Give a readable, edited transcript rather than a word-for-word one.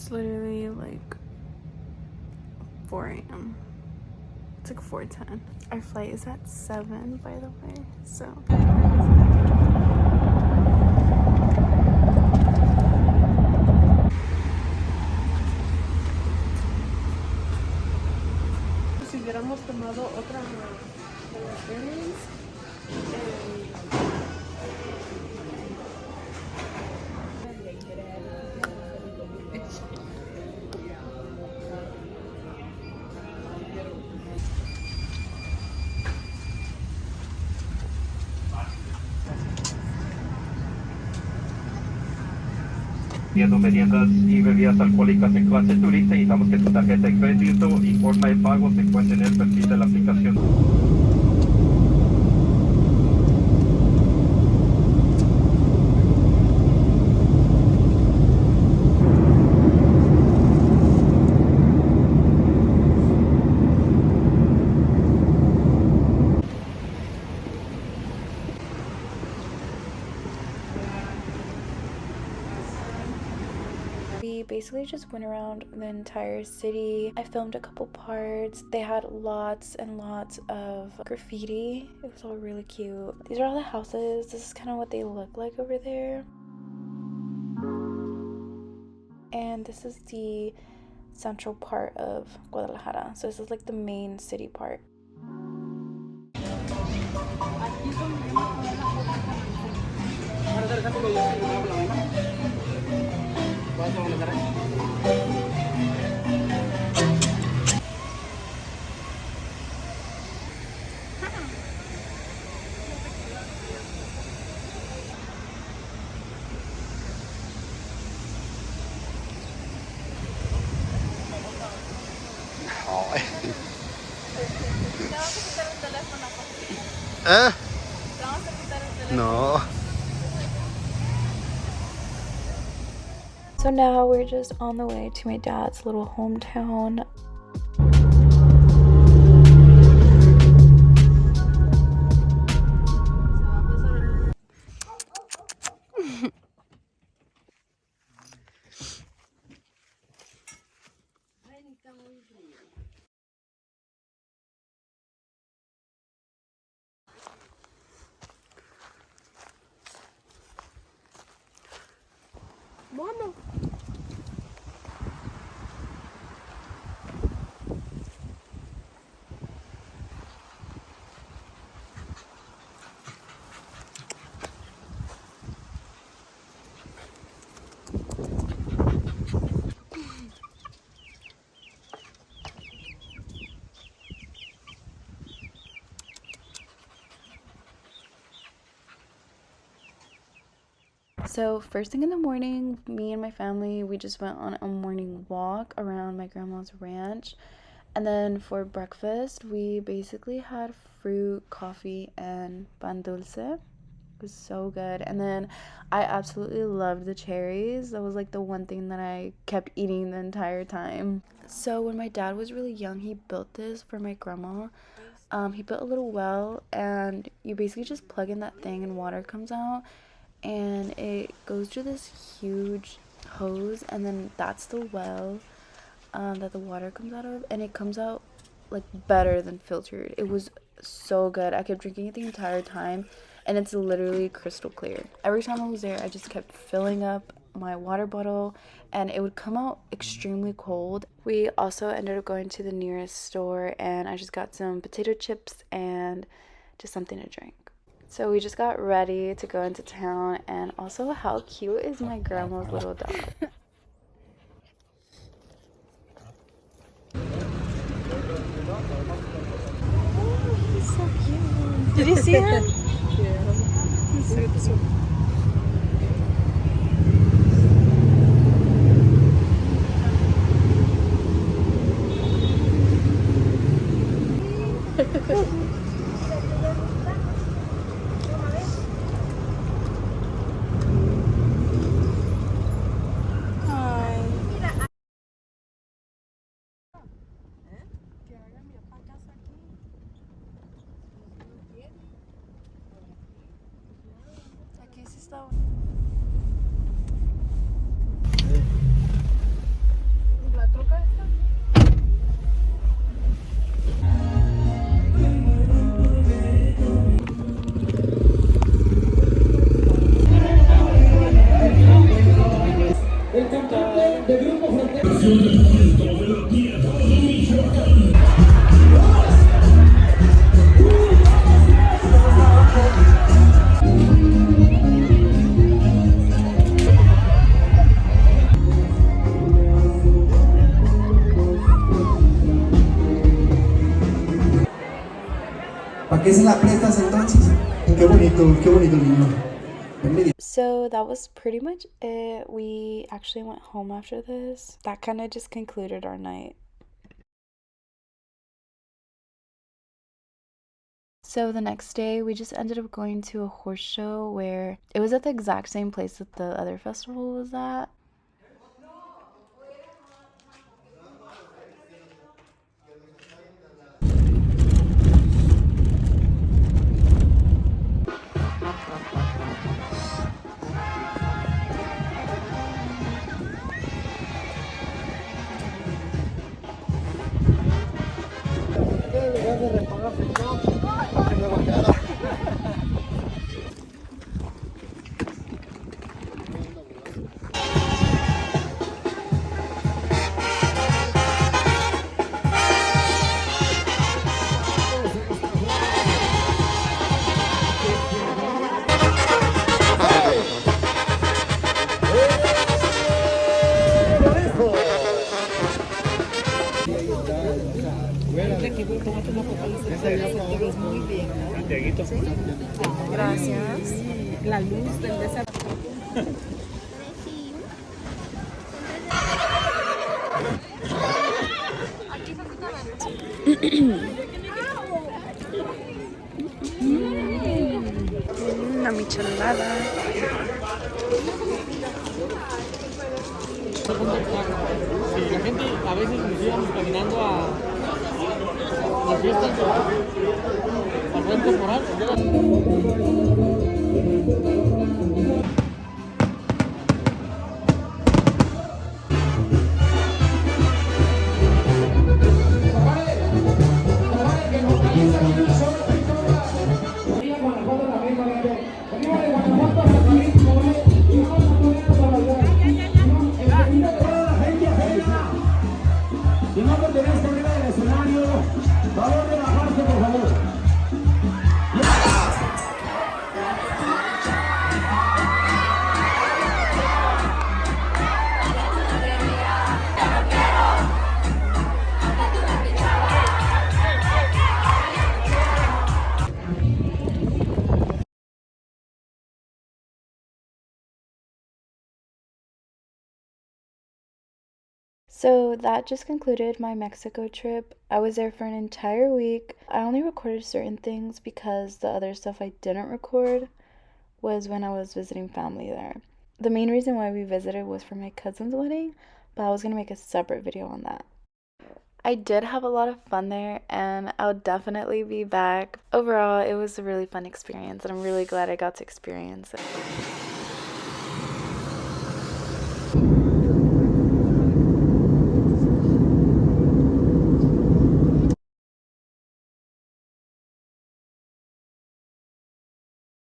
It's literally like 4 a.m. It's like 4:10. Our flight is at 7, by the way, so. Si hubiéramos tomado otra de las airlines, Viendo meriendas y bebidas alcohólicas en clase turista, necesitamos que tu tarjeta de crédito y forma de pago se encuentren en el perfil de la aplicación. we basically just went around the entire city. I filmed a couple parts. They had lots and lots of graffiti. It was all really cute. These are all the houses. This is kind of what they look like over there. And this is the central part of Guadalajara. So this is like the main city part. No. So now we're just on the way to my dad's little hometown. Mama. So first thing in the morning, me and my family, we just went on a morning walk around my grandma's ranch. And then for breakfast, we basically had fruit, coffee, and pan dulce. It was so good. And then I absolutely loved the cherries. That was like the one thing that I kept eating the entire time. So when my dad was really young, he built this for my grandma. He built a little well, and you basically just plug in that thing and water comes out, and it goes to this huge hose, and then that's the well that the water comes out of, and it comes out like better than filtered. It was so good. I kept drinking it the entire time, and it's literally crystal clear. Every time I was there, I just kept filling up my water bottle, and it would come out extremely cold. We also ended up going to the nearest store, and I just got some potato chips and just something to drink. So we just got ready to go into town, and also how cute is my grandma's little dog? Oh, he's so cute. Did you see him? Yeah. He's so cute. ¿Para qué se la prestas entonces? Qué bonito niño. So that was pretty much it. We actually went home after this. That kind of just concluded our night. So the next day, we just ended up going to a horse show where it was at the exact same place that the other festival was at. Gracias. La luz del desierto. Una michelada. La gente a veces nos íbamos caminando a las fiestas al buen temporal. Si no lo tenés arriba del escenario, favor de bajarse, por favor. So that just concluded my Mexico trip. I was there for an entire week. I only recorded certain things because the other stuff I didn't record was when I was visiting family there. The main reason why we visited was for my cousin's wedding, but I was gonna make a separate video on that. I did have a lot of fun there and I'll definitely be back. Overall, it was a really fun experience and I'm really glad I got to experience it.